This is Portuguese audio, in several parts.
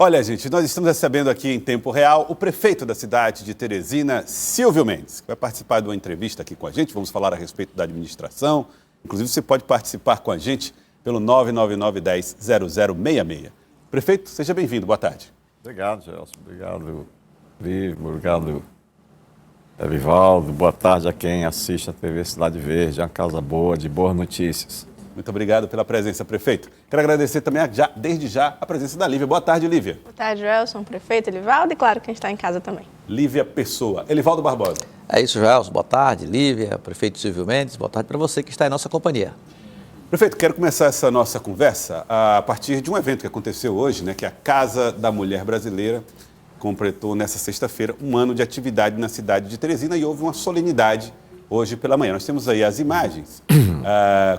Olha, gente, nós estamos recebendo aqui em tempo real o prefeito da cidade de Teresina, Silvio Mendes, que vai participar de uma entrevista aqui com a gente. Vamos falar a respeito da administração. Inclusive, você pode participar com a gente pelo 999-10-0066. Prefeito, seja bem-vindo. Boa tarde. Obrigado, Gelson. Obrigado, Vivo. Obrigado, Vivaldo. Boa tarde a quem assiste a TV Cidade Verde, uma casa boa, de boas notícias. Muito obrigado pela presença, prefeito. Quero agradecer também, desde já, a presença da Lívia. Boa tarde, Lívia. Boa tarde, Gelson, prefeito Elivaldo, e claro que a gente está em casa também. Lívia Pessoa. Elivaldo Barbosa. É isso, Gelson. Boa tarde, Lívia, prefeito Silvio Mendes. Boa tarde para você que está em nossa companhia. Prefeito, quero começar essa nossa conversa a partir de um evento que aconteceu hoje, que é a Casa da Mulher Brasileira completou nessa sexta-feira um ano de atividade na cidade de Teresina e houve uma solenidade hoje pela manhã. Nós temos aí as imagens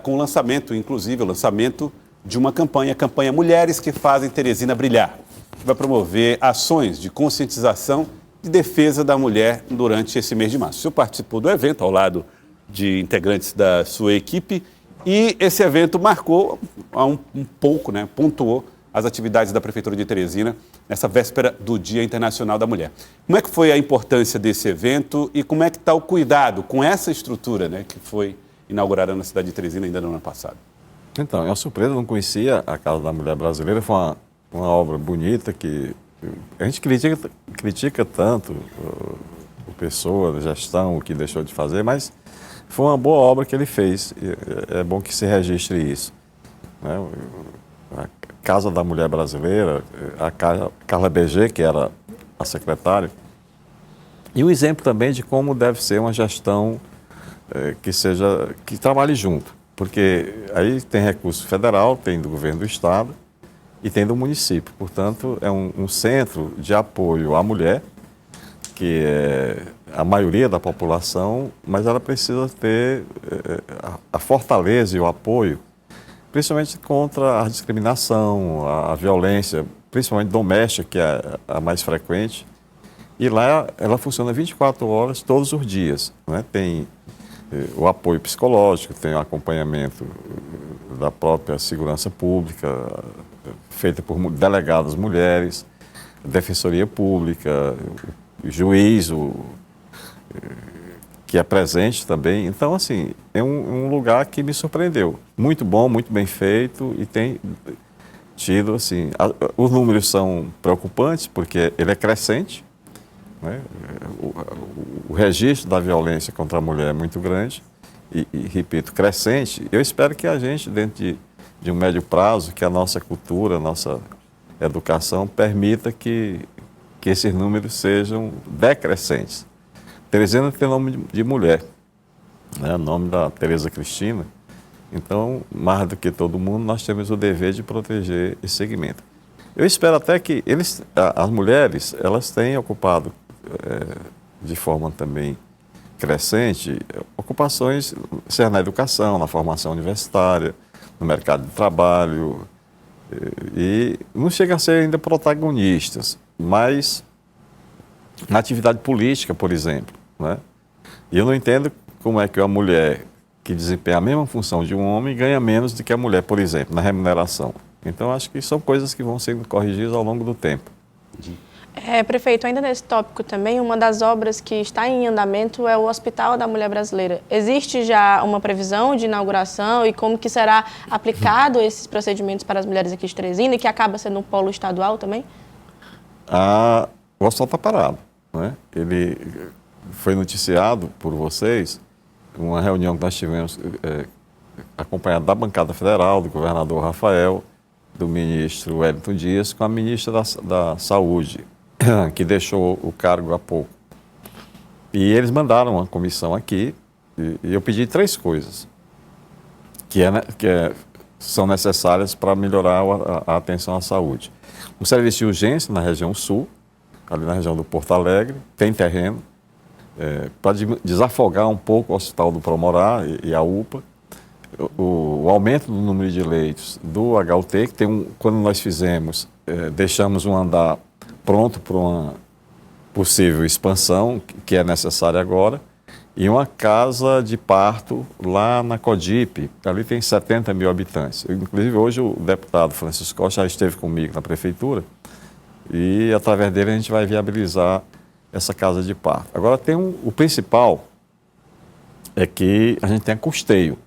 com o lançamento, inclusive o lançamento de uma campanha, a campanha Mulheres que Fazem Teresina Brilhar, que vai promover ações de conscientização e defesa da mulher durante esse mês de março. O senhor participou do evento ao lado de integrantes da sua equipe e esse evento marcou pontuou as atividades da Prefeitura de Teresina nessa véspera do Dia Internacional da Mulher. Como é que foi a importância desse evento e como é que está o cuidado com essa estrutura que foi inaugurada na cidade de Teresina ainda no ano passado? Então, é uma surpresa, eu não conhecia a Casa da Mulher Brasileira, foi uma obra bonita que a gente critica tanto o pessoa, a gestão, o que deixou de fazer, mas foi uma boa obra que ele fez, e é bom que se registre isso, né? A Casa da Mulher Brasileira, a Carla BG, que era a secretária, e um exemplo também de como deve ser uma gestão que trabalhe junto, porque aí tem recurso federal, tem do governo do estado e tem do município, portanto é um centro de apoio à mulher, que é a maioria da população, mas ela precisa ter a fortaleza e o apoio, principalmente contra a discriminação, a violência, principalmente doméstica, que é a mais frequente. E lá ela funciona 24 horas, todos os dias, né? Tem o apoio psicológico, tem o acompanhamento da própria segurança pública, feita por delegadas mulheres, defensoria pública, o juiz, que é presente também. Então, assim, é um lugar que me surpreendeu. Muito bom, muito bem feito e tem tido, assim, os números são preocupantes porque ele é crescente, né? O registro da violência contra a mulher é muito grande e, repito, crescente. Eu espero que a gente, dentro de um médio prazo, que a nossa cultura, a nossa educação permita que esses números sejam decrescentes. Teresina tem nome de mulher, né? O nome da Tereza Cristina. Então, mais do que todo mundo, nós temos o dever de proteger esse segmento. Eu espero até que as mulheres, elas têm ocupado, de forma também crescente, ocupações, seja na educação, na formação universitária, no mercado de trabalho, e não chegam a ser ainda protagonistas, mas na atividade política, por exemplo, né? E eu não entendo como é que uma mulher que desempenha a mesma função de um homem ganha menos do que a mulher, por exemplo, na remuneração. Então, acho que são coisas que vão sendo corrigidas ao longo do tempo. Prefeito, ainda nesse tópico também, uma das obras que está em andamento é o Hospital da Mulher Brasileira. Existe já uma previsão de inauguração e como que será aplicado esses procedimentos para as mulheres aqui de Teresina e que acaba sendo um polo estadual também? O hospital está parado, né? Ele foi noticiado por vocês, uma reunião que nós tivemos acompanhada da bancada federal, do governador Rafael, do ministro Wellington Dias, com a ministra da Saúde, que deixou o cargo há pouco. E eles mandaram uma comissão aqui e eu pedi 3 coisas que são necessárias para melhorar a atenção à saúde. Um serviço de urgência na região sul, ali na região do Porto Alegre, tem terreno, para desafogar um pouco o Hospital do Promorá e a UPA. O aumento do número de leitos do HUT, que quando nós fizemos, deixamos um andar pronto para uma possível expansão, que é necessária agora, e uma casa de parto lá na Codipe, ali tem 70 mil habitantes. Inclusive, hoje o deputado Francisco Costa já esteve comigo na prefeitura e através dele a gente vai viabilizar essa casa de parto. Agora o principal é que a gente tem custeio,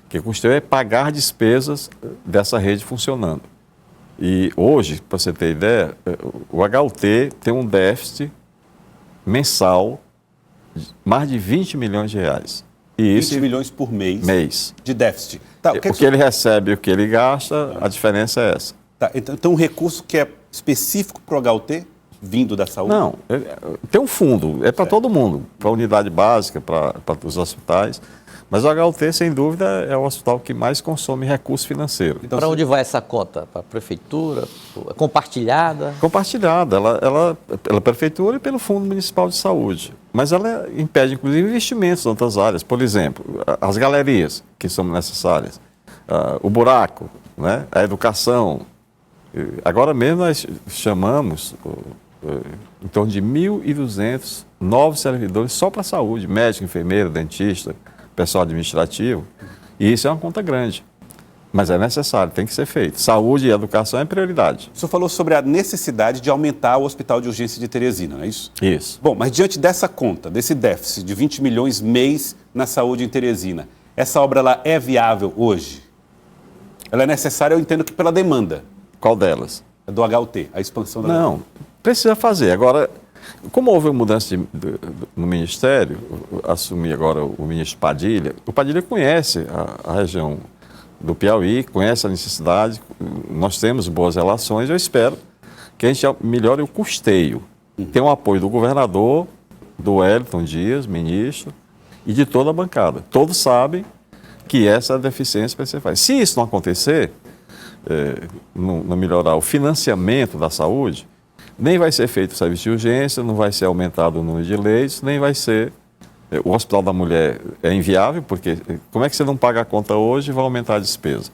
que custeio é pagar despesas dessa rede funcionando. E hoje, para você ter ideia, o HUT tem um déficit mensal de mais de 20 milhões de reais. E 20 milhões por mês de déficit. Tá, o que ele recebe e o que ele gasta, a diferença é essa. Tá, então um recurso que é específico para o HUT, vindo da saúde? Não, tem um fundo, é para todo mundo, para a unidade básica, para os hospitais. Mas o HUT, sem dúvida, é o hospital que mais consome recurso financeiro. Então, para onde vai essa conta? Para a prefeitura? Compartilhada? Compartilhada, ela pela prefeitura e pelo Fundo Municipal de Saúde. Mas ela impede, inclusive, investimentos em outras áreas. Por exemplo, as galerias que são necessárias, o buraco, né? A educação. Agora mesmo nós chamamos em torno de 1.200 novos servidores só para a saúde, médico, enfermeiro, dentista, pessoal administrativo, e isso é uma conta grande, mas é necessário, tem que ser feito. Saúde e educação é prioridade. O senhor falou sobre a necessidade de aumentar o Hospital de Urgência de Teresina, não é isso? Isso. Bom, mas diante dessa conta, desse déficit de 20 milhões mês na saúde em Teresina, essa obra ela é viável hoje? Ela é necessária, eu entendo que pela demanda. Qual delas? É do HUT, a expansão da... Não, precisa fazer. Agora, como houve uma mudança no Ministério, assumi agora o ministro Padilha, o Padilha conhece a região do Piauí, conhece a necessidade, nós temos boas relações, eu espero que a gente melhore o custeio. Tem o apoio do governador, do Wellington Dias, ministro, e de toda a bancada. Todos sabem que essa deficiência vai ser feita. Se isso não acontecer, não melhorar o financiamento da saúde, nem vai ser feito o serviço de urgência, não vai ser aumentado o número de leitos, nem vai ser... O Hospital da Mulher é inviável, porque como é que você não paga a conta hoje e vai aumentar a despesa?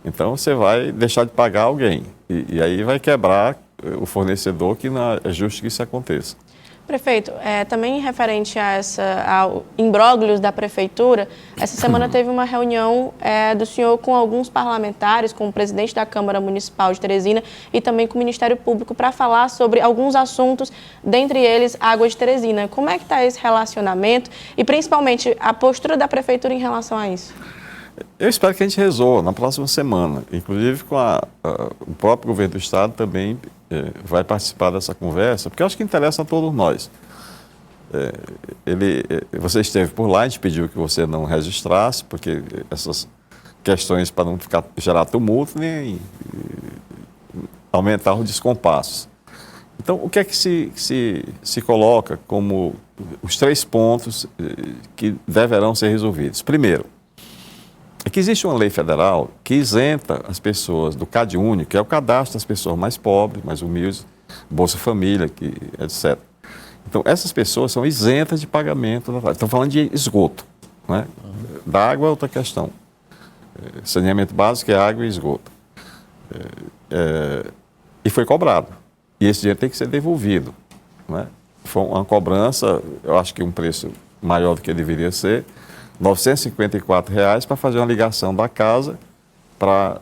Então, você vai deixar de pagar alguém. E aí vai quebrar o fornecedor, que não é justo que isso aconteça. Prefeito, também referente ao imbróglios da Prefeitura, essa semana teve uma reunião do senhor com alguns parlamentares, com o presidente da Câmara Municipal de Teresina e também com o Ministério Público para falar sobre alguns assuntos, dentre eles Água de Teresina. Como é que está esse relacionamento e principalmente a postura da Prefeitura em relação a isso? Eu espero que a gente resolva na próxima semana, inclusive com o próprio governo do Estado também vai participar dessa conversa, porque eu acho que interessa a todos nós. Você esteve por lá, a gente pediu que você não registrasse, porque essas questões para não gerar tumulto nem aumentar os descompassos. Então, o que é que se coloca como os 3 pontos que deverão ser resolvidos? Primeiro, é que existe uma lei federal que isenta as pessoas do CadÚnico, que é o cadastro das pessoas mais pobres, mais humildes, Bolsa Família, etc. Então, essas pessoas são isentas de pagamento. Estão falando de esgoto, né? Da água é outra questão. Saneamento básico é água e esgoto. E foi cobrado. E esse dinheiro tem que ser devolvido, né? Foi uma cobrança, eu acho que um preço maior do que deveria ser, R$ 954 para fazer uma ligação da casa para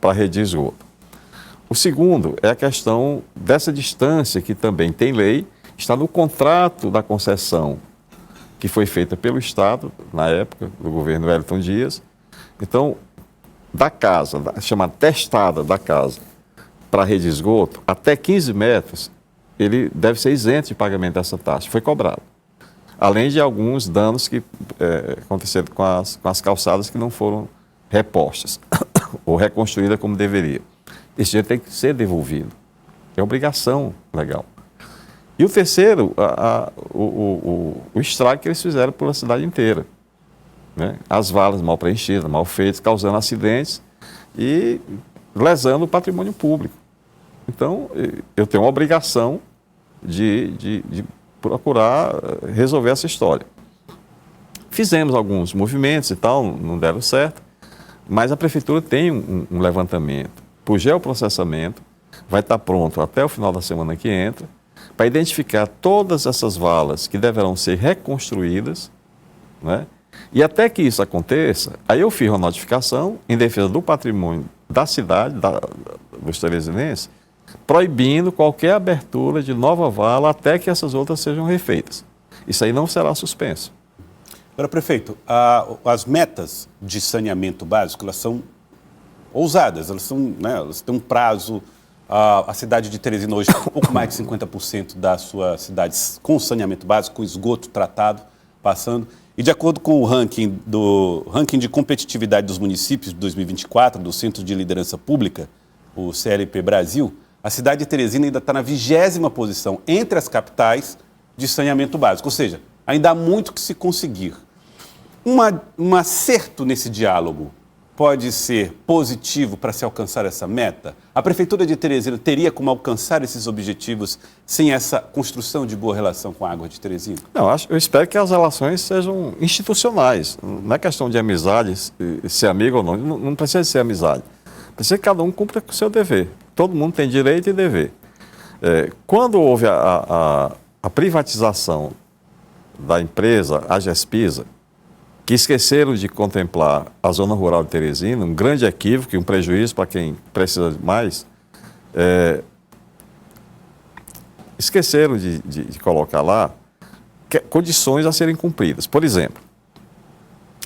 a rede de esgoto. O segundo é a questão dessa distância, que também tem lei, está no contrato da concessão que foi feita pelo Estado, na época do governo Wellington Dias. Então, da casa, chamada testada da casa, para a rede de esgoto, até 15 metros, ele deve ser isento de pagamento dessa taxa. Foi cobrado. Além de alguns danos que aconteceram com as calçadas que não foram repostas ou reconstruídas como deveria. Esse dinheiro tem que ser devolvido. É obrigação legal. E o terceiro, o estrago que eles fizeram pela cidade inteira, né? As valas mal preenchidas, mal feitas, causando acidentes e lesando o patrimônio público. Então, eu tenho uma obrigação de procurar resolver essa história. Fizemos alguns movimentos e tal, não deram certo, mas a Prefeitura tem um levantamento por geoprocessamento, vai estar pronto até o final da semana que entra, para identificar todas essas valas que deverão ser reconstruídas, né? E até que isso aconteça, aí eu fiz uma notificação em defesa do patrimônio da cidade, dos teresinenses, proibindo qualquer abertura de nova vala até que essas outras sejam refeitas. Isso aí não será suspenso. Agora, prefeito, as metas de saneamento básico, elas são ousadas, elas têm um prazo. A cidade de Teresina hoje tem um pouco mais de 50% da sua cidade com saneamento básico, com esgoto tratado, passando. E de acordo com o ranking de competitividade dos municípios de 2024, do Centro de Liderança Pública, o CLP Brasil, a cidade de Teresina ainda está na 20ª posição entre as capitais de saneamento básico. Ou seja, ainda há muito que se conseguir. Um acerto nesse diálogo pode ser positivo para se alcançar essa meta? A Prefeitura de Teresina teria como alcançar esses objetivos sem essa construção de boa relação com a água de Teresina? Não, eu espero que as relações sejam institucionais. Não é questão de amizade, ser amigo ou não. Não precisa ser amizade. Precisa que cada um cumpra com o seu dever. Todo mundo tem direito e dever. Quando houve a privatização da empresa, a Gespisa, que esqueceram de contemplar a zona rural de Teresina, um grande equívoco e um prejuízo para quem precisa mais, esqueceram de colocar lá condições a serem cumpridas. Por exemplo,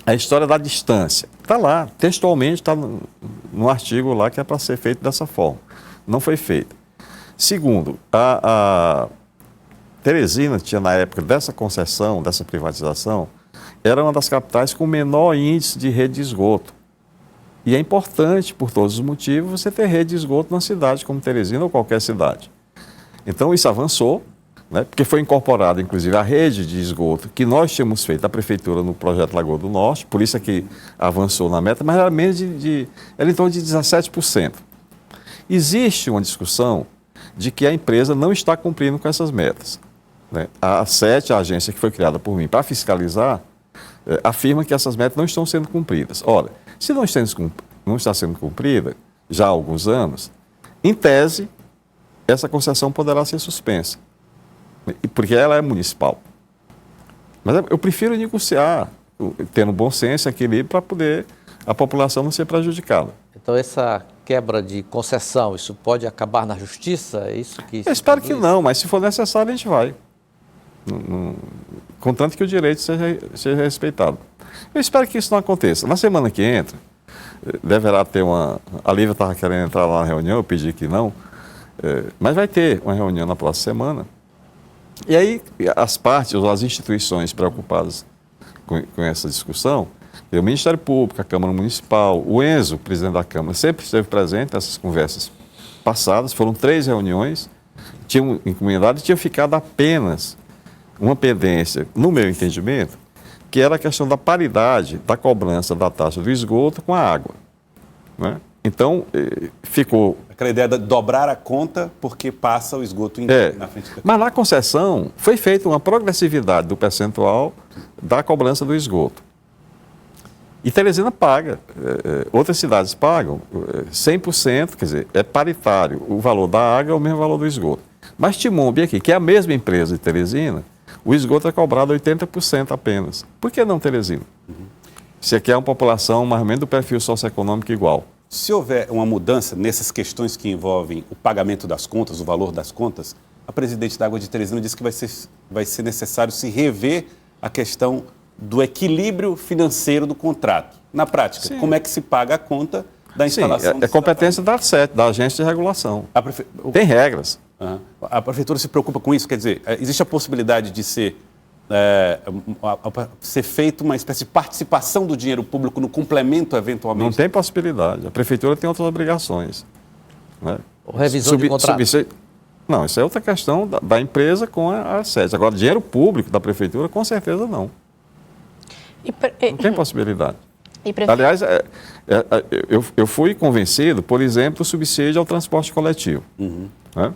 a história da distância. Está lá, textualmente está no artigo lá que é para ser feito dessa forma. Não foi feito. Segundo, a Teresina tinha na época dessa concessão, dessa privatização, era uma das capitais com menor índice de rede de esgoto. E é importante, por todos os motivos, você ter rede de esgoto numa cidade como Teresina ou qualquer cidade. Então isso avançou, né, porque foi incorporada, inclusive, a rede de esgoto que nós tínhamos feito, a Prefeitura, no projeto Lagoa do Norte, por isso é que avançou na meta, mas era menos era em torno de 17%. Existe uma discussão de que a empresa não está cumprindo com essas metas, né? A SET, a agência que foi criada por mim para fiscalizar, afirma que essas metas não estão sendo cumpridas. Ora, se não está sendo cumprida já há alguns anos, em tese, essa concessão poderá ser suspensa, porque ela é municipal. Mas eu prefiro negociar, tendo bom senso e equilíbrio, para poder a população não ser prejudicada. Então, essa quebra de concessão, isso pode acabar na justiça? É isso que... Eu espero que não, mas se for necessário, a gente vai. Contanto que o direito seja respeitado. Eu espero que isso não aconteça. Na semana que entra, deverá ter uma... A Lívia estava querendo entrar lá na reunião, eu pedi que não, mas vai ter uma reunião na próxima semana. E aí, as partes, ou as instituições preocupadas com essa discussão, o Ministério Público, a Câmara Municipal, o Enzo, presidente da Câmara, sempre esteve presente nessas conversas passadas. Foram 3 reuniões, tinham encomendado e tinha ficado apenas uma pendência, no meu entendimento, que era a questão da paridade da cobrança da taxa do esgoto com a água, né? Então, ficou... Aquela ideia de dobrar a conta porque passa o esgoto na frente da... Mas na concessão foi feita uma progressividade do percentual da cobrança do esgoto. E Teresina paga, outras cidades pagam 100%, quer dizer, é paritário. O valor da água é o mesmo valor do esgoto. Mas Timombe aqui, que é a mesma empresa de Teresina, o esgoto é cobrado 80% apenas. Por que não Teresina? Se aqui é uma população mais ou menos do perfil socioeconômico igual. Se houver uma mudança nessas questões que envolvem o pagamento das contas, o valor das contas, a presidente da Água de Teresina disse que vai ser necessário se rever a questão do equilíbrio financeiro do contrato. Na prática, como é que se paga a conta da instalação? Sim, é competência da SET, da Agência de Regulação. Tem regras. A Prefeitura se preocupa com isso? Quer dizer, existe a possibilidade de ser feita uma espécie de participação do dinheiro público no complemento, eventualmente? Não tem possibilidade. A Prefeitura tem outras obrigações, né? Revisão de contrato. Não, isso é outra questão da empresa com a SET. Agora, dinheiro público da Prefeitura, com certeza não. Não tem possibilidade. Aliás, eu fui convencido, por exemplo, do subsídio ao transporte coletivo. Né?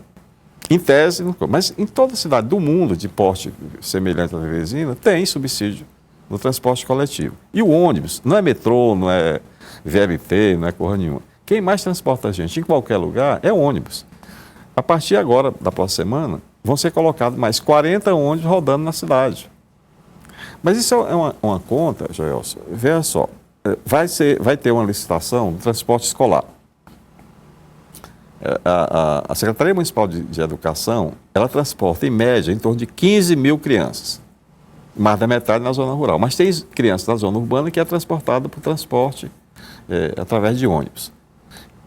Em tese, mas em toda cidade do mundo de porte semelhante à Teresina, tem subsídio no transporte coletivo. E o ônibus, não é metrô, não é VLT, não é coisa nenhuma. Quem mais transporta a gente em qualquer lugar é ônibus. A partir agora, da próxima semana, vão ser colocados mais 40 ônibus rodando na cidade. Mas isso é uma conta, Joelson, veja só, vai ter uma licitação do transporte escolar. A Secretaria Municipal de Educação, ela transporta, em média, em torno de 15 mil crianças. Mais da metade na zona rural. Mas tem crianças da zona urbana que é transportada por transporte através de ônibus.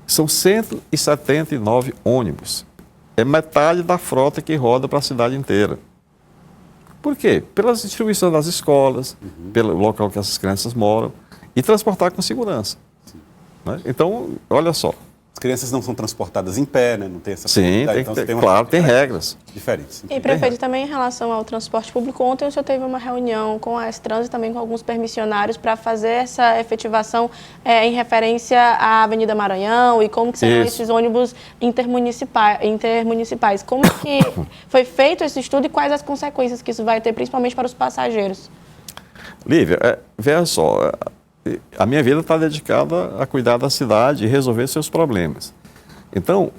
São 179 ônibus. É metade da frota que roda para a cidade inteira. Por quê? Pela distribuição das escolas, pelo local que essas crianças moram, e transportar com segurança. Né? Então, olha só. As crianças não são transportadas em pé, né? Não tem essa Sim, claro, tem regras. Diferentes. E, prefeito, também em relação ao transporte público, ontem o senhor teve uma reunião com a S-Trans e também com alguns permissionários para fazer essa efetivação em referência à Avenida Maranhão e como que serão esses ônibus intermunicipais. Como que foi feito esse estudo e quais as consequências que isso vai ter, principalmente para os passageiros? Lívia, veja só, a minha vida está dedicada a cuidar da cidade e resolver seus problemas. Então,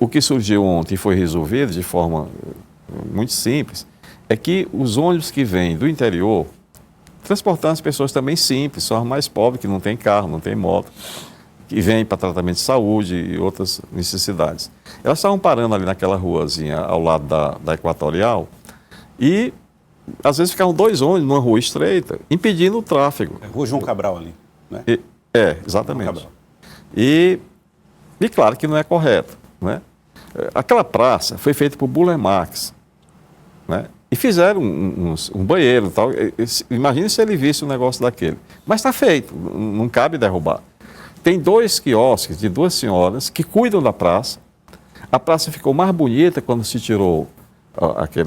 o que surgiu ontem e foi resolvido de forma muito simples é que os ônibus que vêm do interior, transportando as pessoas também simples, são as mais pobres, que não têm carro, não têm moto, que vêm para tratamento de saúde e outras necessidades. Elas estavam parando ali naquela ruazinha ao lado da Equatorial e às vezes ficavam 2 ônibus numa rua estreita, impedindo o tráfego. É Rua João Cabral ali, né? Exatamente. E claro que não é correto, né? Aquela praça foi feita por Burle Marx, né? E fizeram um banheiro e tal. Imagine se ele visse um negócio daquele. Mas está feito, não cabe derrubar. Tem 2 quiosques de 2 senhoras que cuidam da praça. A praça ficou mais bonita quando se tirou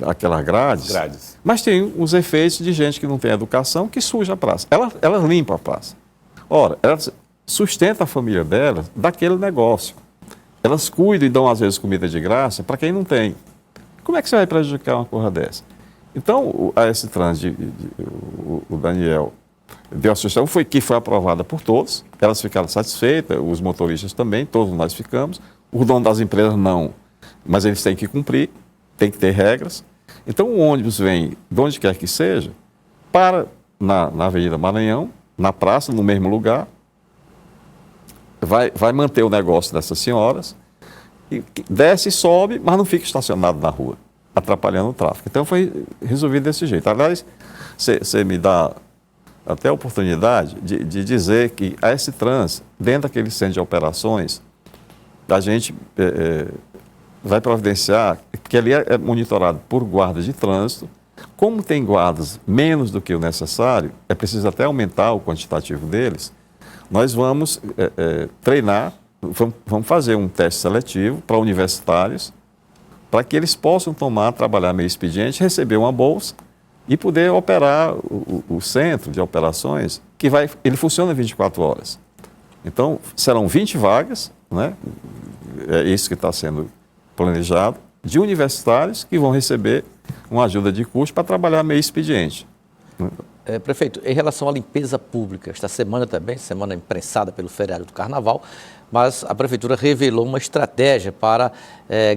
aquelas grades, mas tem os efeitos de gente que não tem educação, que suja a praça. Elas limpam a praça. Ora, elas sustentam a família delas daquele negócio. Elas cuidam e dão, às vezes, comida de graça para quem não tem. Como é que você vai prejudicar uma coisa dessa? Então, a S-Trans, o Daniel deu a sugestão, que foi aprovada por todos, elas ficaram satisfeitas, os motoristas também, todos nós ficamos, o dono das empresas não, mas eles têm que cumprir, tem que ter regras. Então, o ônibus vem de onde quer que seja, para na Avenida Maranhão, na praça, no mesmo lugar, vai manter o negócio dessas senhoras, e desce e sobe, mas não fica estacionado na rua, atrapalhando o tráfego. Então, foi resolvido desse jeito. Aliás, você me dá até a oportunidade de dizer que a S-Trans, dentro daquele centro de operações, a gente vai providenciar, porque ali é monitorado por guardas de trânsito. Como tem guardas menos do que o necessário, é preciso até aumentar o quantitativo deles, nós vamos treinar, vamos fazer um teste seletivo para universitários, para que eles possam trabalhar meio expediente, receber uma bolsa e poder operar o centro de operações, ele funciona 24 horas. Então, serão 20 vagas, né? É isso que está sendo planejado, de universitários que vão receber uma ajuda de custo para trabalhar meio expediente. Prefeito, em relação à limpeza pública, esta semana também, semana imprensada pelo feriado do Carnaval, mas a Prefeitura revelou uma estratégia para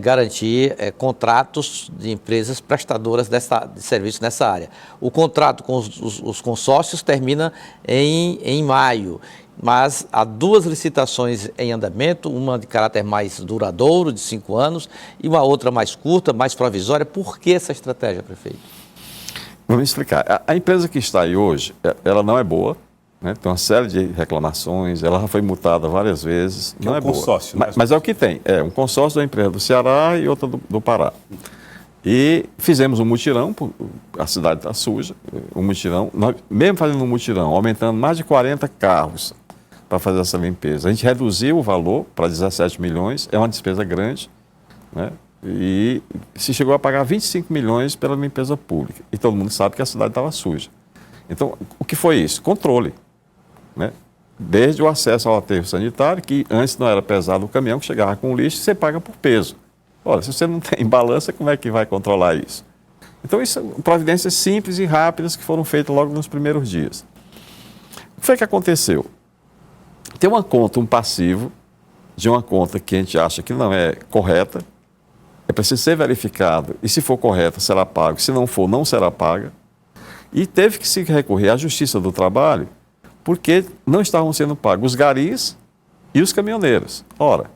garantir contratos de empresas prestadoras de serviços nessa área. O contrato com os consórcios termina em maio, mas há 2 licitações em andamento, uma de caráter mais duradouro, de 5 anos, e uma outra mais curta, mais provisória. Por que essa estratégia, prefeito? Vamos explicar. A empresa que está aí hoje, ela não é boa, né? Tem uma série de reclamações, ela já foi multada várias vezes, não é boa. Consórcio, né? Mas é o que tem, um consórcio da empresa do Ceará e outra do Pará. E fizemos um mutirão, a cidade está suja, um mutirão, nós, mesmo fazendo um mutirão, aumentando mais de 40 carros para fazer essa limpeza. A gente reduziu o valor para 17 milhões, é uma despesa grande, né? E se chegou a pagar 25 milhões pela limpeza pública. E todo mundo sabe que a cidade estava suja. Então, o que foi isso? Controle, né? Desde o acesso ao aterro sanitário, que antes não era pesado o caminhão, que chegava com lixo, você paga por peso. Ora, se você não tem balança, como é que vai controlar isso? Então, isso são providências simples e rápidas que foram feitas logo nos primeiros dias. O que foi que aconteceu? Tem uma conta, um passivo, de uma conta que a gente acha que não é correta, é preciso ser verificado, e se for correta, será pago, se não for, não será paga. E teve que se recorrer à Justiça do Trabalho, porque não estavam sendo pagos os garis e os caminhoneiros. Ora,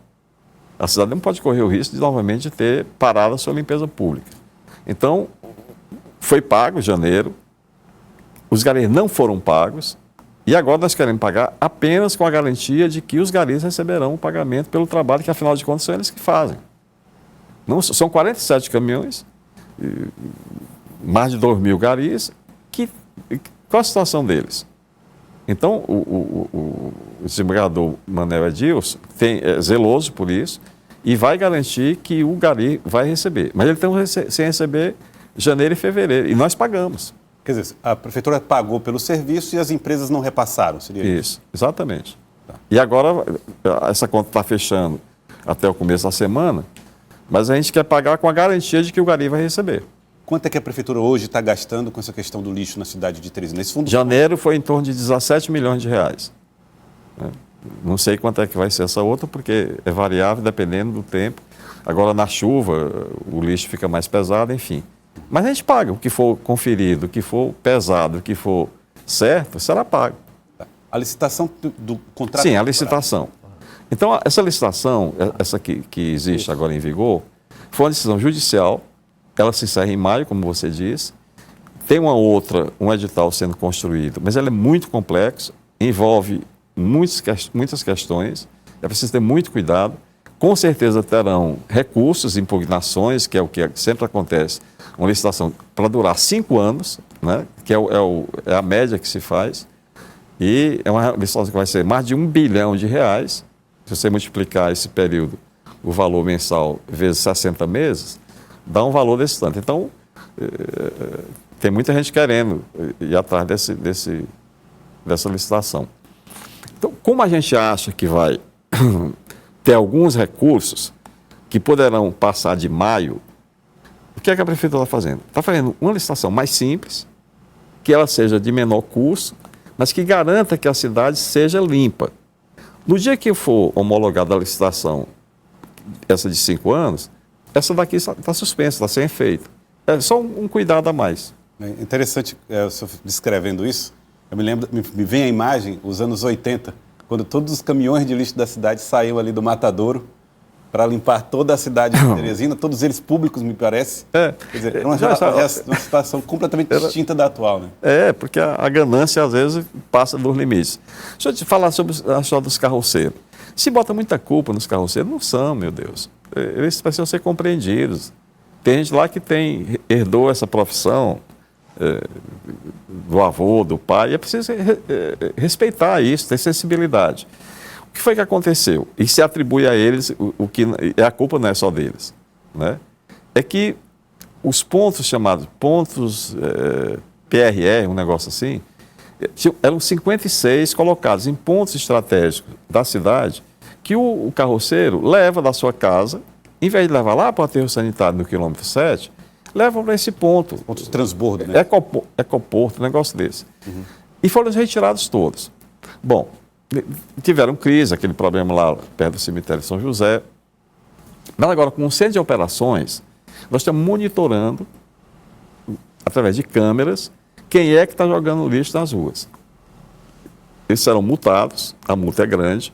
A cidade não pode correr o risco de novamente ter parado a sua limpeza pública. Então, foi pago em janeiro, os garis não foram pagos, e agora nós queremos pagar apenas com a garantia de que os garis receberão o pagamento pelo trabalho que, afinal de contas, são eles que fazem. Não, são 47 caminhões, mais de 2.000 garis, qual a situação deles? Então, o desembargador Manuel Edilson é zeloso por isso e vai garantir que o gari vai receber. Mas ele está sem receber janeiro e fevereiro, e nós pagamos. Quer dizer, a prefeitura pagou pelo serviço e as empresas não repassaram, seria isso? Isso, exatamente. Tá. E agora, essa conta está fechando até o começo da semana, mas a gente quer pagar com a garantia de que o gari vai receber. Quanto é que a prefeitura hoje está gastando com essa questão do lixo na cidade de Teresina? Esse fundo... Janeiro foi em torno de 17 milhões de reais. Não sei quanto é que vai ser essa outra, porque é variável dependendo do tempo. Agora, na chuva, o lixo fica mais pesado, enfim. Mas a gente paga. O que for conferido, o que for pesado, o que for certo, será pago. A licitação do contrato... Sim, a licitação. Então, essa licitação, essa que existe agora em vigor, foi uma decisão judicial. Ela se encerra em maio, como você disse. Tem uma outra, um edital sendo construído, mas ela é muito complexa, envolve muitas questões, é preciso ter muito cuidado. Com certeza terão recursos, impugnações, que é o que sempre acontece, uma licitação para durar 5 anos, né, que é a média que se faz, e é uma licitação que vai ser mais de R$1 bilhão. Se você multiplicar esse período, o valor mensal, vezes 60 meses, dá um valor desse tanto. Então, tem muita gente querendo ir atrás dessa licitação. Então, como a gente acha que vai ter alguns recursos que poderão passar de maio, o que é que a prefeitura está fazendo? Está fazendo uma licitação mais simples, que ela seja de menor custo, mas que garanta que a cidade seja limpa. No dia que for homologada a licitação, essa de 5 anos, essa daqui está suspensa, está sem efeito. É só um cuidado a mais. É interessante, o senhor descrevendo isso, eu me lembro, me vem a imagem, os anos 80, quando todos os caminhões de lixo da cidade saíam ali do Matadouro para limpar toda a cidade de Teresina, todos eles públicos, me parece. Quer dizer, era uma situação completamente distinta da atual, né? Porque a ganância, às vezes, passa dos limites. Deixa eu te falar sobre a história dos carroceiros. Se bota muita culpa nos carroceiros, não são, meu Deus. Eles precisam ser compreendidos. Tem gente lá que herdou essa profissão do avô, do pai, e é preciso respeitar isso, ter sensibilidade. O que foi que aconteceu? E se atribui a eles, a culpa não é só deles, né? É que os pontos chamados pontos PRR, um negócio assim, eram 56 colocados em pontos estratégicos da cidade que o carroceiro leva da sua casa, em vez de levar lá para o aterro sanitário no quilômetro 7, leva para esse ponto. Ponto de transbordo, né? Ecoporto, um negócio desse. Uhum. E foram retirados todos. Bom, tiveram crise, aquele problema lá perto do cemitério de São José. Mas agora, com o centro de operações, nós estamos monitorando, através de câmeras, quem é que está jogando lixo nas ruas. Eles serão multados, a multa é grande.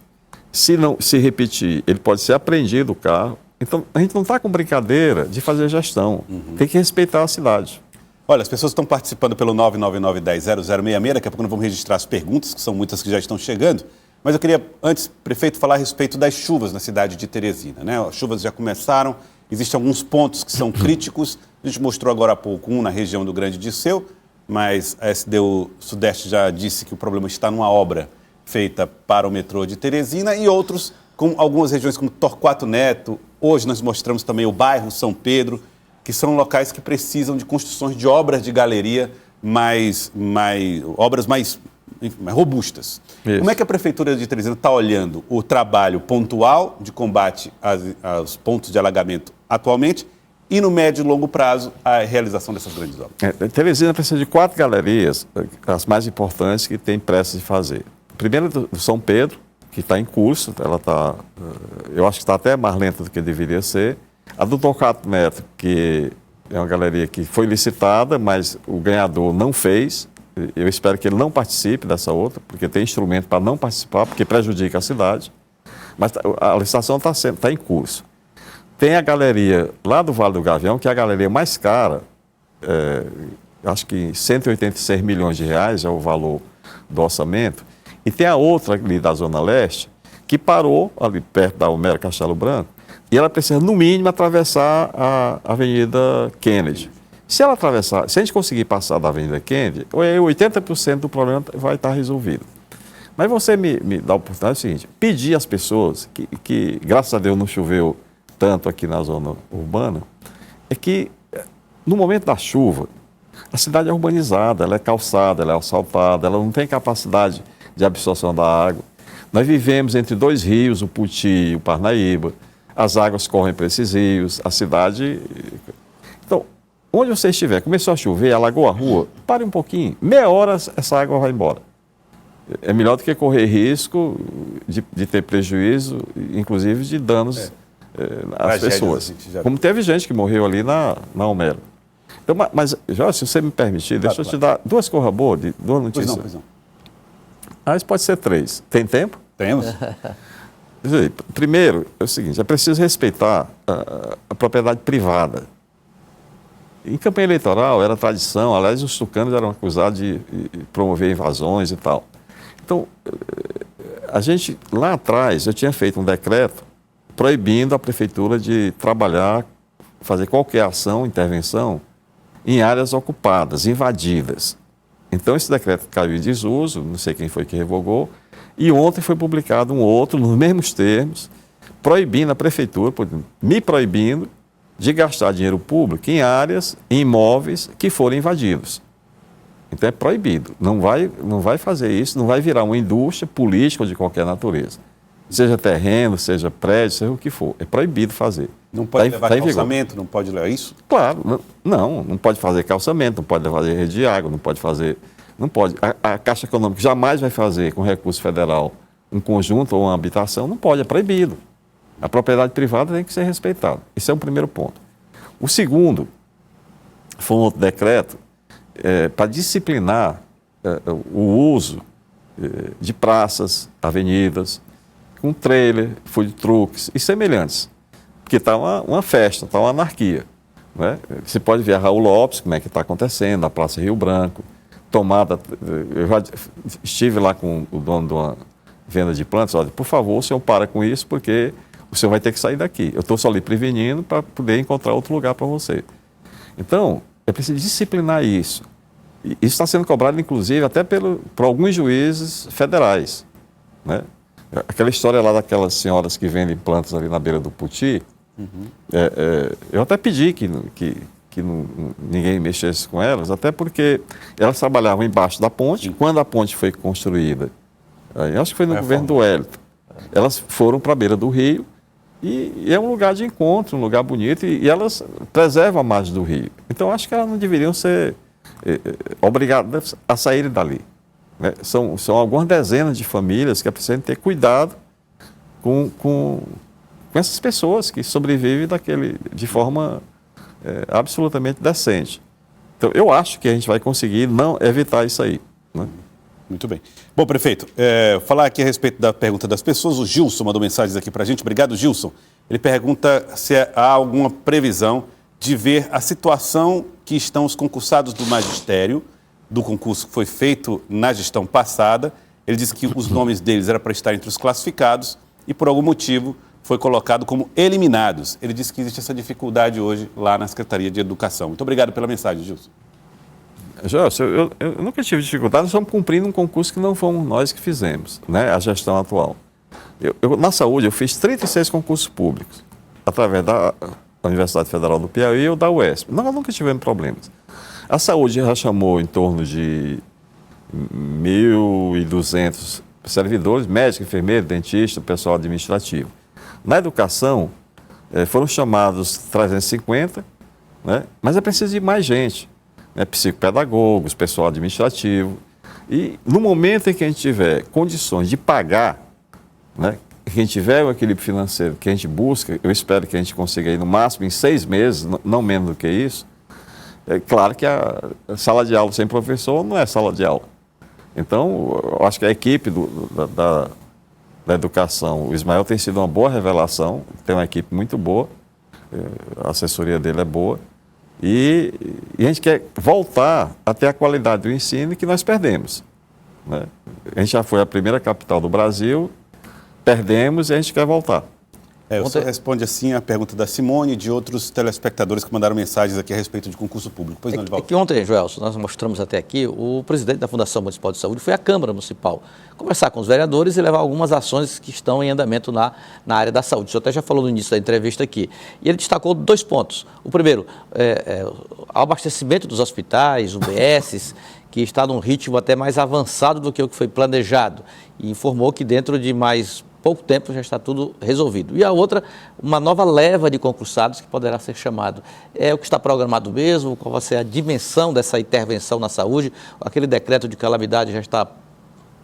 Se não se repetir, ele pode ser apreendido o carro. Então, a gente não está com brincadeira de fazer gestão. Uhum. Tem que respeitar a cidade. Olha, as pessoas estão participando pelo 999-10-0066. Daqui a pouco nós vamos registrar as perguntas, que são muitas que já estão chegando. Mas eu queria, antes, prefeito, falar a respeito das chuvas na cidade de Teresina, né? As chuvas já começaram, existem alguns pontos que são críticos. A gente mostrou agora há pouco um na região do Grande Disseu, mas a SDU Sudeste já disse que o problema está numa obra feita para o metrô de Teresina, e outros, com algumas regiões como Torquato Neto. Hoje nós mostramos também o bairro São Pedro, que são locais que precisam de construções de obras de galeria obras mais robustas. Isso. Como é que a Prefeitura de Teresina está olhando o trabalho pontual de combate aos pontos de alagamento atualmente e, no médio e longo prazo, a realização dessas grandes obras? Teresina precisa de 4 galerias, as mais importantes, que tem pressa de fazer. Primeiro, do São Pedro, que está em curso, ela está, eu acho que está até mais lenta do que deveria ser. A do Torquato Neto, que é uma galeria que foi licitada, mas o ganhador não fez. Eu espero que ele não participe dessa outra, porque tem instrumento para não participar, porque prejudica a cidade. Mas a licitação está em curso. Tem a galeria lá do Vale do Gavião, que é a galeria mais cara, acho que 186 milhões de reais é o valor do orçamento. E tem a outra ali da Zona Leste, que parou ali perto da Homero Castelo Branco, e ela precisa, no mínimo, atravessar a Avenida Kennedy. Se ela atravessar, se a gente conseguir passar da Avenida Kennedy, 80% do problema vai estar resolvido. Mas você me dá a oportunidade, é o seguinte, pedir às pessoas, que graças a Deus não choveu tanto aqui na zona urbana, é que no momento da chuva, a cidade é urbanizada, ela é calçada, ela é asfaltada, ela não tem capacidade de absorção da água. Nós vivemos entre dois rios, o Puti e o Parnaíba, as águas correm para esses rios, a cidade... Então, onde você estiver, começou a chover, alagou a rua, pare um pouquinho, meia hora essa água vai embora. É melhor do que correr risco de ter prejuízo, inclusive de danos às pessoas. Como teve gente que morreu ali na Homero. Então, mas, Jorge, se você me permitir, deixa eu te dar duas coisas boas, duas notícias. Pois não. Isso pode ser três. Tem tempo? Temos. Primeiro, é o seguinte, é preciso respeitar a propriedade privada. Em campanha eleitoral era tradição, aliás, os tucanos eram acusados de promover invasões e tal. Então, a gente, lá atrás, eu tinha feito um decreto proibindo a prefeitura de trabalhar, fazer qualquer ação, intervenção, em áreas ocupadas, invadidas. Então, esse decreto caiu em desuso, não sei quem foi que revogou, e ontem foi publicado um outro, nos mesmos termos, proibindo a prefeitura, me proibindo de gastar dinheiro público em áreas, em imóveis que forem invadidos. Então, é proibido. Não vai fazer isso, não vai virar uma indústria política ou de qualquer natureza. Seja terreno, seja prédio, seja o que for. É proibido fazer. Não pode levar calçamento, não pode levar isso? Claro, não pode fazer calçamento, não pode levar rede de água, não pode fazer... Não pode. A Caixa Econômica jamais vai fazer com recurso federal um conjunto ou uma habitação, não pode, é proibido. A propriedade privada tem que ser respeitada. Esse é o primeiro ponto. O segundo foi um outro decreto para disciplinar o uso de praças, avenidas, com trailer, food trucks e semelhantes. Porque está uma festa, está uma anarquia. Né? Você pode ver a Raul Lopes, como é que está acontecendo, a Praça Rio Branco, tomada... Eu já estive lá com o dono de uma venda de plantas, olha, por favor, o senhor para com isso, porque o senhor vai ter que sair daqui. Eu estou só lhe prevenindo para poder encontrar outro lugar para você. Então, é preciso disciplinar isso. E isso está sendo cobrado, inclusive, até por alguns juízes federais. Né? Aquela história lá daquelas senhoras que vendem plantas ali na beira do Puti, eu até pedi que ninguém mexesse com elas, até porque elas trabalhavam embaixo da ponte. Quando a ponte foi construída, acho que foi no governo do Wellington, elas foram para a beira do rio e é um lugar de encontro, um lugar bonito, e elas preservam a margem do rio. Então, acho que elas não deveriam ser obrigadas a saírem dali. Né? São algumas dezenas de famílias que precisam ter cuidado com essas pessoas que sobrevivem de forma absolutamente decente. Então, eu acho que a gente vai conseguir não evitar isso aí. Né? Muito bem. Bom, prefeito, falar aqui a respeito da pergunta das pessoas, o Gilson mandou mensagens aqui para a gente. Obrigado, Gilson. Ele pergunta se há alguma previsão de ver a situação que estão os concursados do magistério, do concurso que foi feito na gestão passada. Ele disse que os nomes deles eram para estar entre os classificados e, por algum motivo, foi colocado como eliminados. Ele disse que existe essa dificuldade hoje lá na Secretaria de Educação. Muito obrigado pela mensagem, Gilson. Jorge, eu nunca tive dificuldade, nós estamos cumprindo um concurso que não fomos nós que fizemos, né? A gestão atual. Na saúde, eu fiz 36 concursos públicos, através da Universidade Federal do Piauí ou da UESP. Nós nunca tivemos problemas. A saúde já chamou em torno de 1.200 servidores, médico, enfermeiro, dentista, pessoal administrativo. Na educação, foram chamados 350, né? Mas é preciso de mais gente, né? Psicopedagogos, pessoal administrativo. E no momento em que a gente tiver condições de pagar, né? Que a gente tiver o equilíbrio financeiro que a gente busca, eu espero que a gente consiga ir no máximo em 6 meses, não menos do que isso. É claro que a sala de aula sem professor não é sala de aula. Então, eu acho que a equipe da educação, o Ismael tem sido uma boa revelação, tem uma equipe muito boa, a assessoria dele é boa, e a gente quer voltar a ter a qualidade do ensino que nós perdemos, né? A gente já foi a primeira capital do Brasil, perdemos e a gente quer voltar. O senhor responde assim a pergunta da Simone e de outros telespectadores que mandaram mensagens aqui a respeito de concurso público. Pois não, Edivaldo? Que ontem, Joelson, nós mostramos até aqui, o presidente da Fundação Municipal de Saúde foi à Câmara Municipal conversar com os vereadores e levar algumas ações que estão em andamento na área da saúde. O senhor até já falou no início da entrevista aqui. E ele destacou 2 pontos. O primeiro, o abastecimento dos hospitais, UBSs, que está num ritmo até mais avançado do que o que foi planejado. E informou que dentro de mais pouco tempo já está tudo resolvido. E a outra, uma nova leva de concursados que poderá ser chamado. É o que está programado mesmo? Qual vai ser a dimensão dessa intervenção na saúde? Aquele decreto de calamidade já está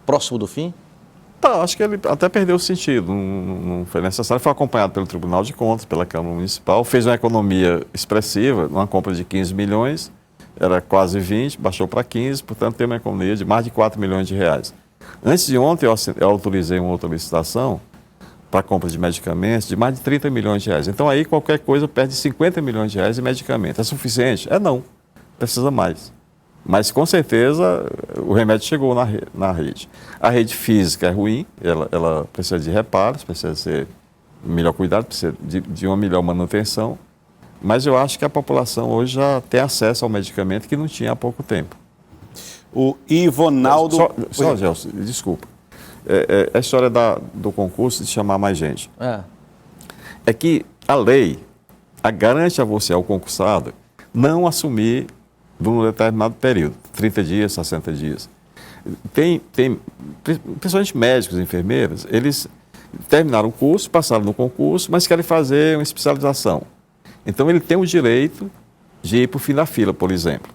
próximo do fim? Tá, acho que ele até perdeu o sentido, não foi necessário. Foi acompanhado pelo Tribunal de Contas, pela Câmara Municipal, fez uma economia expressiva, uma compra de 15 milhões, era quase 20, baixou para 15, portanto tem uma economia de mais de 4 milhões de reais. Antes de ontem, eu autorizei uma outra licitação para a compra de medicamentos de mais de 30 milhões de reais. Então, aí, qualquer coisa perde 50 milhões de reais em medicamento. É suficiente? Não. Precisa mais. Mas, com certeza, o remédio chegou na rede. A rede física é ruim, ela precisa de reparos, precisa ser melhor cuidado, precisa de uma melhor manutenção. Mas eu acho que a população hoje já tem acesso ao medicamento que não tinha há pouco tempo. O Ivonaldo... Só Gelson, desculpa. A história do concurso de chamar mais gente. É que a lei garante a você, ao concursado, não assumir num determinado período, 30 dias, 60 dias. Tem principalmente médicos e enfermeiras, eles terminaram o curso, passaram no concurso, mas querem fazer uma especialização. Então, ele tem o direito de ir para o fim da fila, por exemplo.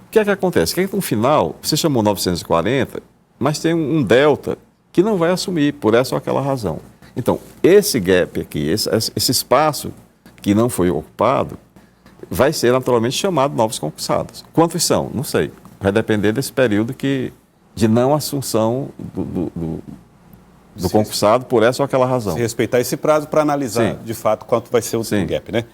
O que é que acontece? Que no final, você chamou 940, mas tem um delta que não vai assumir por essa ou aquela razão. Então, esse gap aqui, esse espaço que não foi ocupado, vai ser naturalmente chamado novos concursados. Quantos são? Não sei. Vai depender desse período de não assunção do concursado por essa ou aquela razão. Se respeitar esse prazo para analisar, de fato, quanto vai ser o gap, né?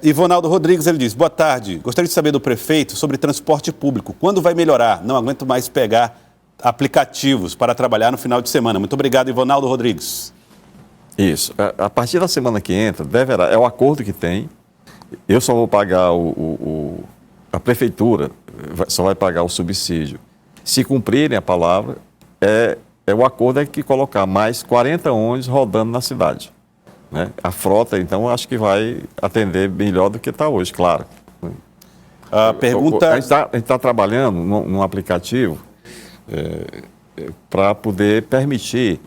Ivonaldo Rodrigues, ele diz, boa tarde, gostaria de saber do prefeito sobre transporte público. Quando vai melhorar? Não aguento mais pegar aplicativos para trabalhar no final de semana. Muito obrigado, Ivonaldo Rodrigues. Isso. A partir da semana que entra, é o acordo que tem. Eu só vou pagar a prefeitura só vai pagar o subsídio. Se cumprirem a palavra, o acordo é que colocar mais 40 ônibus rodando na cidade. Né? A frota, então, acho que vai atender melhor do que está hoje, claro. A pergunta... A gente está trabalhando num aplicativo para poder permitir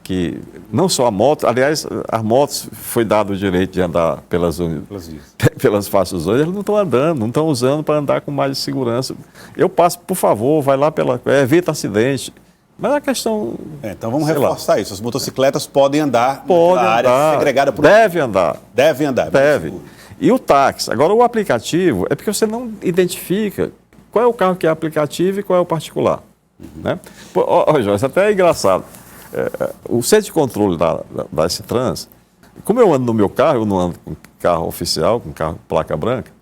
que não só a moto, aliás, as motos foi dado o direito de andar pelas faixas hoje, eles não estão andando, não estão usando para andar com mais segurança. Eu passo, por favor, vai lá evita acidente. Mas a questão... então vamos reforçar isso. As motocicletas podem andar na área segregada por... Deve andar. Deve andar. Deve. E o táxi. Agora, o aplicativo é porque você não identifica qual é o carro que é aplicativo e qual é o particular. Né? Jorge, isso até é engraçado. O centro de controle da S-Trans, como eu ando no meu carro, eu não ando com carro oficial, com carro placa branca,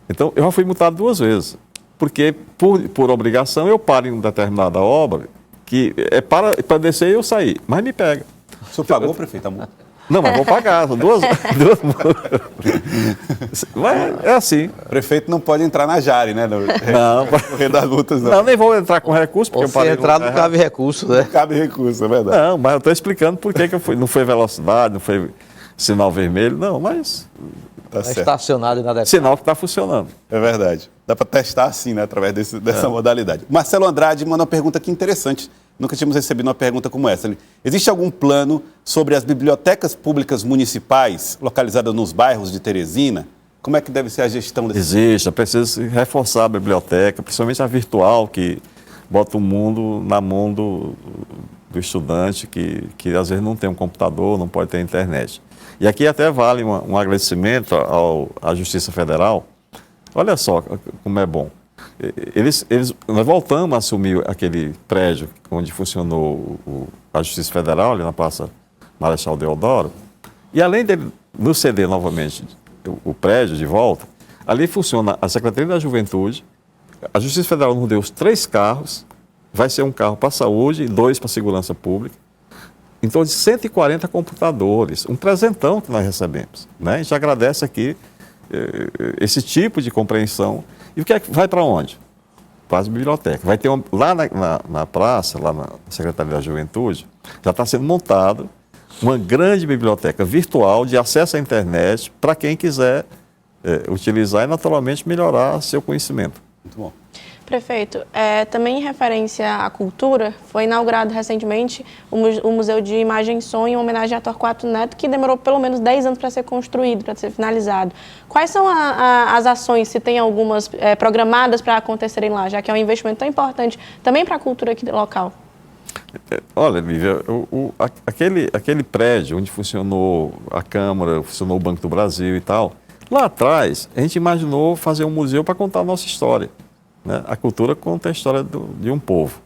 então eu já fui multado 2 vezes. Porque, por obrigação, eu paro em uma determinada obra, que é para descer e eu sair, mas me pega. O senhor pagou, prefeito, a multa? Não, mas vou pagar, são duas mas é assim. O prefeito não pode entrar na Jari, né? Não. Correr das multas, não. Não, nem vou entrar com recurso, porque eu parei. Entrar não cabe recurso, né? Não cabe recurso, é verdade. Não, mas eu estou explicando por que eu fui. Não foi velocidade, não foi sinal vermelho, não, mas... Tá certo. Estacionado e nada. Sinal que está funcionando. É verdade. Dá para testar assim, né? Através dessa modalidade. Marcelo Andrade manda uma pergunta aqui interessante. Nunca tínhamos recebido uma pergunta como essa. Existe algum plano sobre as bibliotecas públicas municipais localizadas nos bairros de Teresina? Como é que deve ser a gestão desse? Existe, precisa reforçar a biblioteca, principalmente a virtual, que bota o mundo na mão do estudante, que às vezes não tem um computador, não pode ter internet. E aqui até vale um agradecimento à Justiça Federal. Olha só como é bom. nós voltamos a assumir aquele prédio onde funcionou a Justiça Federal, ali na Praça Marechal Deodoro, e além dele nos ceder novamente o prédio de volta, ali funciona a Secretaria da Juventude, a Justiça Federal nos deu os 3 carros, vai ser um carro para a saúde e 2 para a segurança pública, em torno de 140 computadores, um presentão que nós recebemos, né? A gente agradece aqui esse tipo de compreensão. E o que é que vai para onde? Para as bibliotecas. Vai ter lá na praça, lá na Secretaria da Juventude, já está sendo montado uma grande biblioteca virtual de acesso à internet para quem quiser utilizar e, naturalmente, melhorar seu conhecimento. Muito bom. Prefeito, também em referência à cultura, foi inaugurado recentemente o Museu de Imagem e Som em homenagem a Torquato Neto, que demorou pelo menos 10 anos para ser construído, para ser finalizado. Quais são as ações, se tem algumas programadas para acontecerem lá, já que é um investimento tão importante também para a cultura aqui local? Olha, Lívia, aquele prédio onde funcionou a Câmara, funcionou o Banco do Brasil e tal, lá atrás a gente imaginou fazer um museu para contar a nossa história. Né? A cultura conta a história de um povo.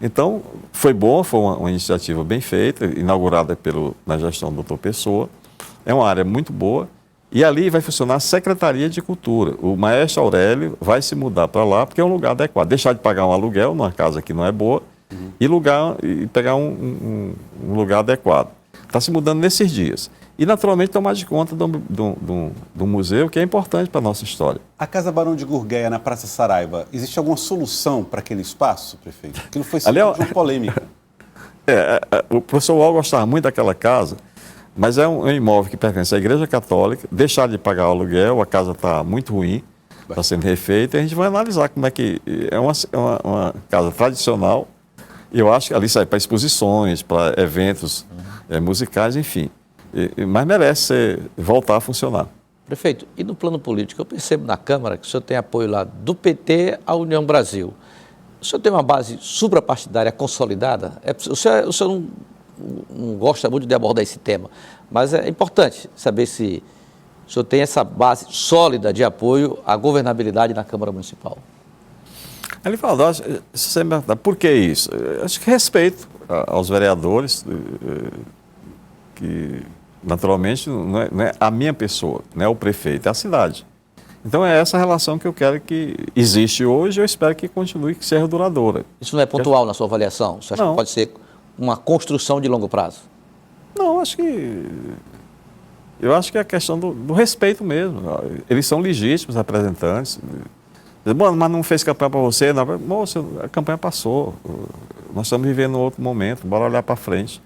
Então, foi bom, foi uma iniciativa bem feita, inaugurada na gestão do Dr. Pessoa. É uma área muito boa. E ali vai funcionar a Secretaria de Cultura. O maestro Aurélio vai se mudar para lá, porque é um lugar adequado. Deixar de pagar um aluguel numa casa que não é boa e pegar um lugar adequado. Está se mudando nesses dias. E, naturalmente, tomar de conta do museu, que é importante para a nossa história. A Casa Barão de Gurgueia, na Praça Saraiva, existe alguma solução para aquele espaço, prefeito? Aquilo foi sempre uma polêmica. O professor Uol gostava muito daquela casa, mas é um imóvel que pertence à Igreja Católica, deixar de pagar o aluguel, a casa está muito ruim, está sendo refeita, e a gente vai analisar como é que... É uma casa tradicional, e eu acho que ali sai para exposições, para eventos musicais, enfim. Mas merece voltar a funcionar. Prefeito, e no plano político, eu percebo na Câmara que o senhor tem apoio lá do PT à União Brasil. O senhor tem uma base suprapartidária consolidada? O senhor não gosta muito de abordar esse tema, mas é importante saber se o senhor tem essa base sólida de apoio à governabilidade na Câmara Municipal. Ele fala, por que isso? Acho que respeito aos vereadores, que naturalmente não é a minha pessoa, não é o prefeito, é a cidade. Então é essa relação que eu quero que existe hoje e eu espero que continue, que seja duradoura. Isso não é pontual na sua avaliação? Você acha que pode ser uma construção de longo prazo? Não, eu acho que é a questão do respeito mesmo. Eles são legítimos representantes. Bom, mas não fez campanha para você? Não. Moço, a campanha passou. Nós estamos vivendo outro momento, bora olhar para frente.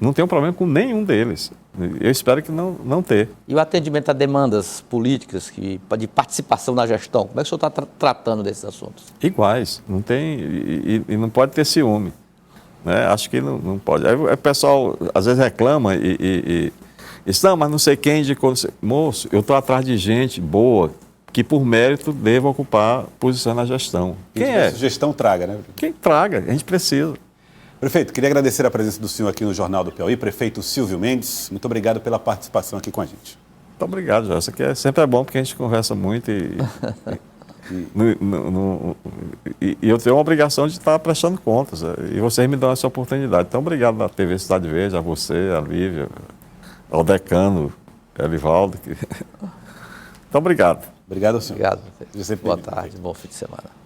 Não tem um problema com nenhum deles. Eu espero que não ter. E o atendimento a demandas políticas de participação na gestão, como é que o senhor está tratando desses assuntos? Iguais, não tem, e não pode ter ciúme. Né? Acho que não pode. Aí o pessoal às vezes reclama e diz, não, mas não sei quem indicou. Moço, eu estou atrás de gente boa, que por mérito deva ocupar posição na gestão. Quem é? Sugestão traga, né? Quem traga, a gente precisa. Prefeito, queria agradecer a presença do senhor aqui no Jornal do Piauí, prefeito Silvio Mendes. Muito obrigado pela participação aqui com a gente. Muito obrigado, José. Sempre é bom porque a gente conversa muito e eu tenho a obrigação de estar prestando contas. E vocês me dão essa oportunidade. Então, obrigado à TV Cidade Verde, a você, a Lívia, ao decano, Elivaldo. Muito obrigado. Obrigado, senhor. Obrigado, prefeito. Boa tarde, bom fim de semana.